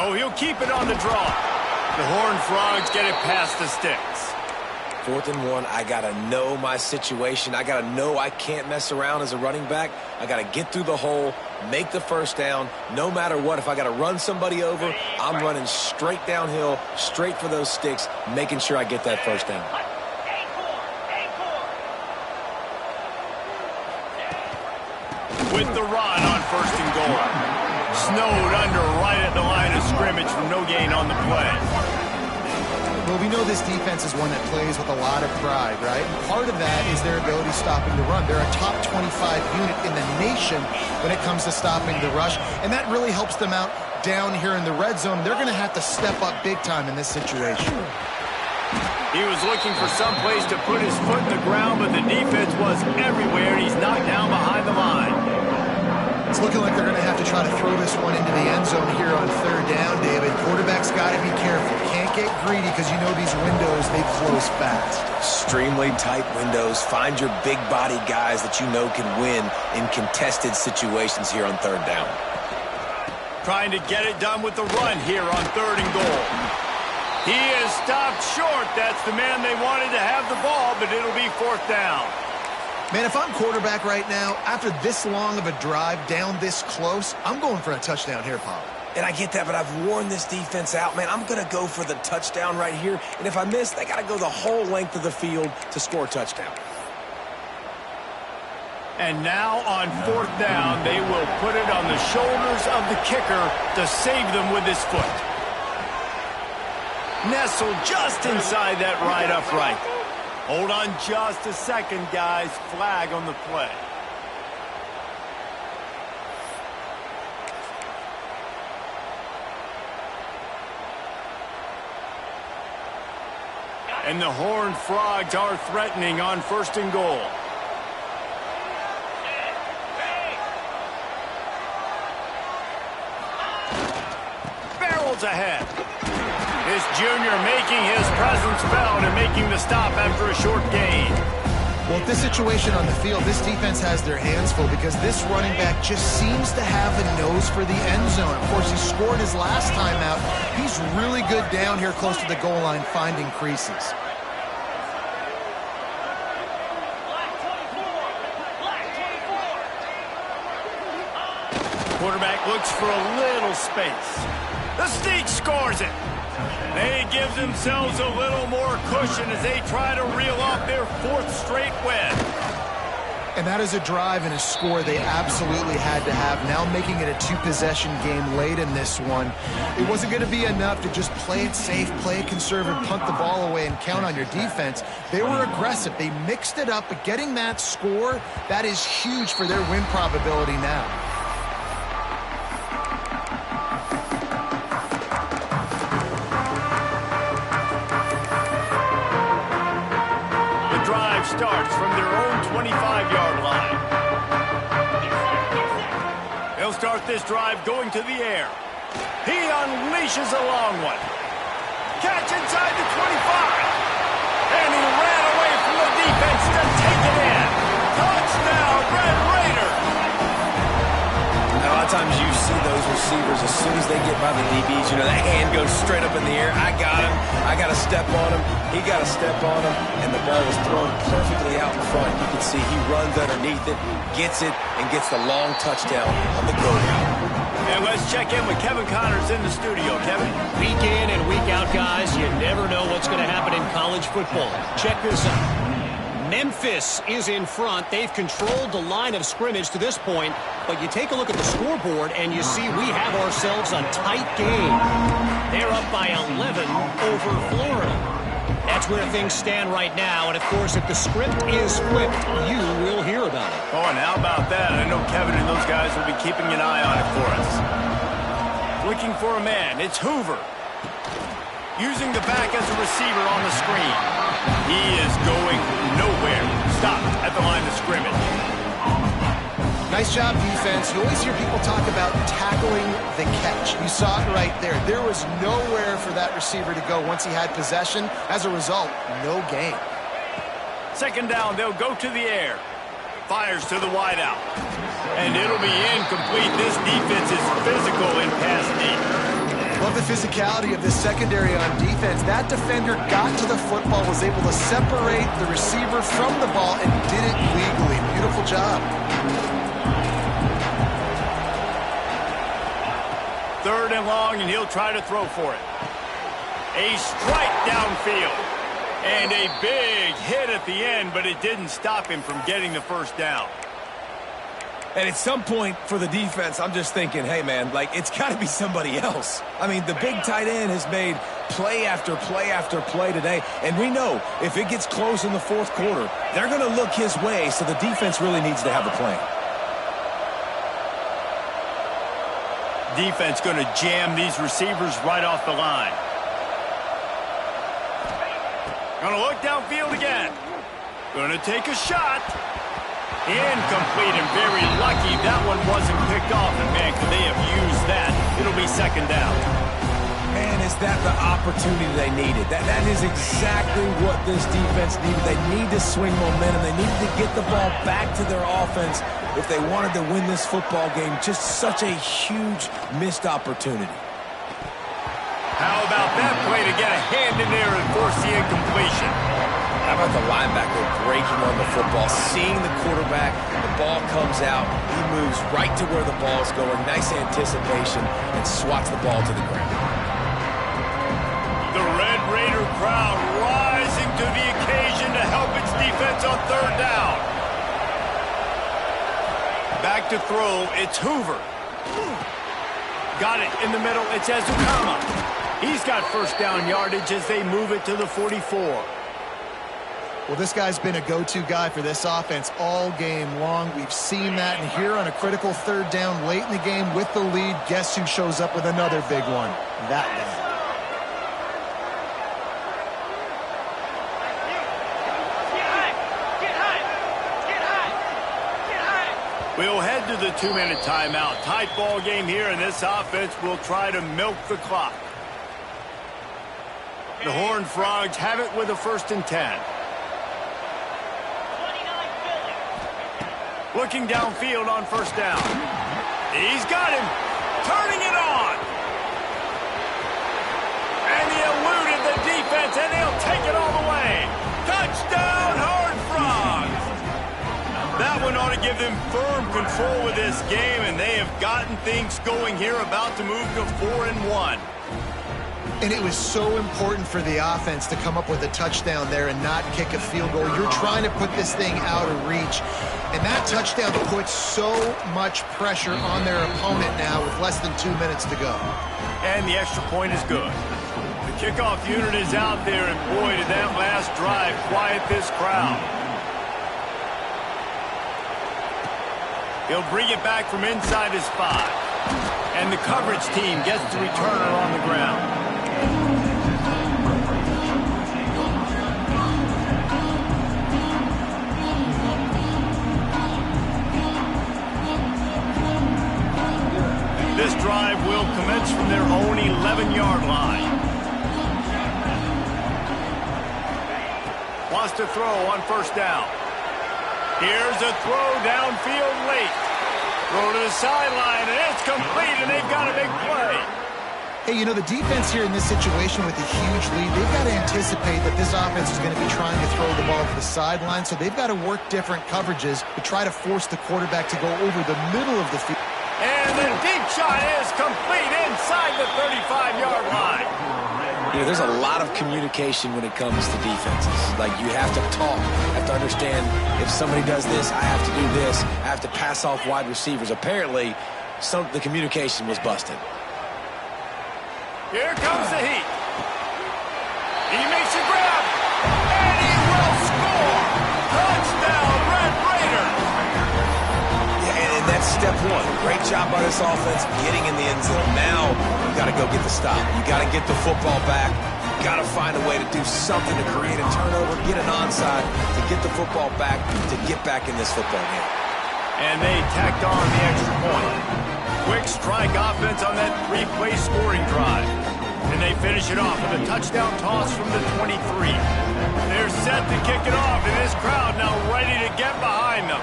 Oh, he'll keep it on the draw. The Horned Frogs get it past the sticks. 4th and 1, I got to know my situation. I got to know I can't mess around as a running back. I got to get through the hole, make the first down. No matter what, if I got to run somebody over, I'm running straight downhill, straight for those sticks, making sure I get that first down. With the run on 1st and goal. Snowed under right at the line of scrimmage from no gain on the play. Well, we know this defense is one that plays with a lot of pride, right? And part of that is their ability stopping the run. They're a top 25 unit in the nation when it comes to stopping the rush, and that really helps them out down here in the red zone. They're going to have to step up big time in this situation. He was looking for some place to put his foot in the ground, but the defense was everywhere, and he's knocked down behind the line. It's looking like they're going to have to try to throw this one into the end zone here on 3rd down, David. Quarterback's got to be careful. Can't get greedy because you know these windows, they close fast. Extremely tight windows. Find your big body guys that you know can win in contested situations here on 3rd down. Trying to get it done with the run here on 3rd and goal. He is stopped short. That's the man they wanted to have the ball, but it'll be 4th down. Man, if I'm quarterback right now, after this long of a drive down this close, I'm going for a touchdown here, Pop. And I get that, but I've worn this defense out, man. I'm going to go for the touchdown right here. And if I miss, they got to go the whole length of the field to score a touchdown. And now on 4th down, they will put it on the shoulders of the kicker to save them with his foot. Nestled just inside that right upright. Hold on just a second, guys. Flag on the play. And the Horned Frogs are threatening on 1st and goal. Barrels ahead. This junior making his presence felt and making the stop after a short gain. Well, at this situation on the field, this defense has their hands full because this running back just seems to have a nose for the end zone. Of course, he scored his last time out. He's really good down here close to the goal line, finding creases. Quarterback looks for a little space. The Steak scores it. They give themselves a little more cushion as they try to reel off their 4th straight win. And that is a drive and a score they absolutely had to have. Now making it a 2-possession game late in this one. It wasn't going to be enough to just play it safe, play it conservative, punt the ball away, and count on your defense. They were aggressive. They mixed it up, but getting that score, that is huge for their win probability now. Starts from their own 25-yard line. They'll start this drive going to the air. He unleashes a long one. Catch inside the 25. And he ran away from the defense to take it in. Touchdown, Red Raider. A lot of times you see those receivers, as soon as they get by the DBs, you know, that hand goes straight up in the air. I got him. I got to step on him. He got to step on him. And the ball was thrown perfectly out in front. You can see he runs underneath it, gets it, and gets the long touchdown on the go route. And let's check in with Kevin Connors in the studio. Kevin? Week in and week out, guys, you never know what's going to happen in college football. Check this out. Memphis is in front. They've controlled the line of scrimmage to this point, but you take a look at the scoreboard and you see we have ourselves a tight game. They're up by 11 over Florida. That's where things stand right now, and of course, if the script is flipped, you will hear about it. Oh, and how about that? I know Kevin and those guys will be keeping an eye on it for us. Looking for a man. It's Hoover. Using the back as a receiver on the screen. He is going nowhere. Stop at the line of scrimmage. Nice job, defense. You always hear people talk about tackling the catch. You saw it right there. There was nowhere for that receiver to go once he had possession. As a result, no gain. 2nd down, they'll go to the air. Fires to the wideout. And it'll be incomplete. This defense is physical in pass deep. Love the physicality of this secondary on defense. That defender got to the football, was able to separate the receiver from the ball, and did it legally. Beautiful job. Third and long, and he'll try to throw for it. A strike downfield. And a big hit at the end, but it didn't stop him from getting the first down. And at some point for the defense, I'm just thinking, hey, man, like, it's got to be somebody else. I mean, the big tight end has made play after play after play today. And we know if it gets close in the fourth quarter, they're going to look his way, so the defense really needs to have a plan. Defense going to jam these receivers right off the line. Going to look downfield again. Going to take a shot. Incomplete, and very lucky that one wasn't picked off. And, man, could they have used that? It'll be second down. Man, is that the opportunity they needed? That is exactly what this defense needed. They need to swing momentum. They needed to get the ball back to their offense if they wanted to win this football game. Just such a huge missed opportunity. How about that play to get a hand in there and force the incompletion? How about the linebacker breaking on the football, seeing the quarterback, the ball comes out, he moves right to where the ball is going, nice anticipation, and swats the ball to the ground. The Red Raider crowd rising to the occasion to help its defense on third down. Back to throw, it's Hoover. Got it in the middle, it's Ezukama. He's got first down yardage as they move it to the 44. Well, this guy's been a go-to guy for this offense all game long. We've seen that, and here on a critical third down late in the game with the lead, guess who shows up with another big one? That guy. We'll head to the 2-minute timeout. Tight ball game here, and this offense will try to milk the clock. The Horned Frogs have it with a 1st and 10. Looking downfield on first down. He's got him. Turning it on. And he eluded the defense, and he'll take it all the way. Touchdown, Horned Frogs. That one ought to give them firm control with this game, and they have gotten things going here, about to move to 4-1. And it was so important for the offense to come up with a touchdown there and not kick a field goal. You're trying to put this thing out of reach. And that touchdown puts so much pressure on their opponent now with less than 2 minutes to go. And the extra point is good. The kickoff unit is out there, and boy, did that last drive quiet this crowd. He'll bring it back from inside his 5. And the coverage team gets the returner on the ground. This drive will commence from their own 11-yard line. Wants to throw on first down. Here's a throw downfield late. Throw to the sideline, and it's complete, and they've got a big play. Hey, you know, the defense here in this situation with a huge lead, they've got to anticipate that this offense is going to be trying to throw the ball to the sideline, so they've got to work different coverages to try to force the quarterback to go over the middle of the field. And the deep shot is complete inside the 35-yard line. You know, there's a lot of communication when it comes to defenses. Like, you have to talk, you have to understand if somebody does this, I have to do this, I have to pass off wide receivers. Apparently, the communication was busted. Here comes the heat. He makes a grab, and he will score. Touchdown, Red Raiders. And that's step one. Great job by this offense getting in the end zone. Now you got to go get the stop. You got to get the football back. You got to find a way to do something to create a turnover, get an onside, to get the football back, to get back in this football game. And they tacked on the extra point. Quick strike offense on that 3-play scoring drive. And they finish it off with a touchdown toss from the 23. They're set to kick it off, and this crowd now ready to get behind them.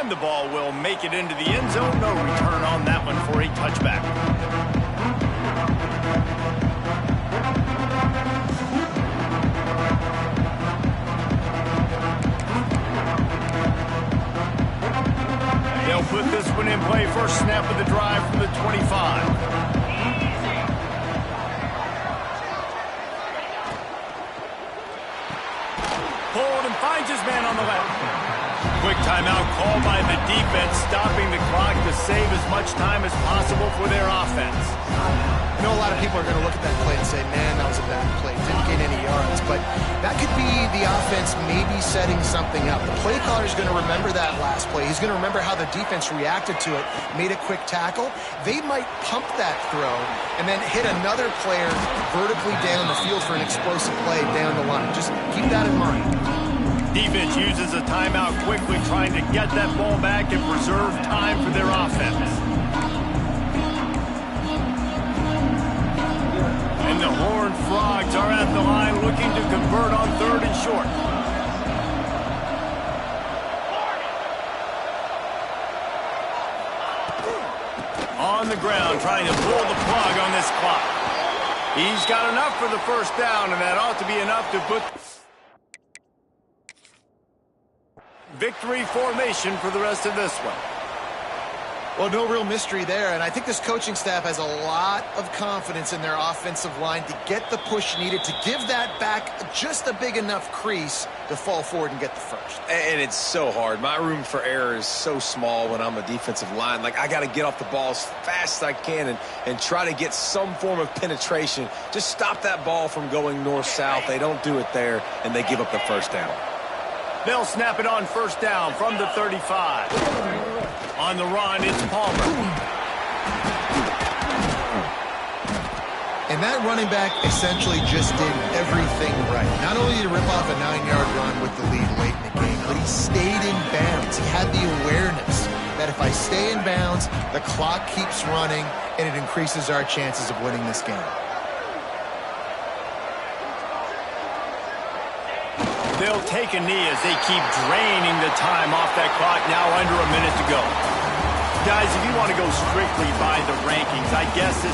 time, the ball will make it into the end zone. No return on that one for a touchback. They'll put this one in play. First snap of the drive from the 25. Pulled and finds his man on the left. Quick timeout called by the defense, stopping the clock to save as much time as possible for their offense. I know a lot of people are going to look at that play and say, man, that was a bad play. Didn't gain any yards. But that could be the offense maybe setting something up. The play caller is going to remember that last play. He's going to remember how the defense reacted to it, made a quick tackle. They might pump that throw and then hit another player vertically down the field for an explosive play down the line. Just keep that in mind. Defense uses a timeout quickly, trying to get that ball back and preserve time for their offense. And the Horned Frogs are at the line looking to convert on 3rd and short. On the ground, trying to pull the plug on this clock. He's got enough for the first down, and that ought to be enough to put victory formation for the rest of this one. Well, no real mystery there, and I think this coaching staff has a lot of confidence in their offensive line to get the push needed to give that back just a big enough crease to fall forward and get the first. And it's so hard. My room for error is so small when I'm a defensive line. Like, I got to get off the ball as fast as I can and try to get some form of penetration. Just stop that ball from going north-south. They don't do it there, and they give up the first down. They'll snap it on first down from the 35. On the run, it's Palmer. And that running back essentially just did everything right. Not only did he rip off a 9-yard run with the lead late in the game, but he stayed in bounds. He had the awareness that if I stay in bounds, the clock keeps running, and it increases our chances of winning this game. They'll take a knee as they keep draining the time off that clock. Now under a minute to go. Guys, if you want to go strictly by the rankings, I guess this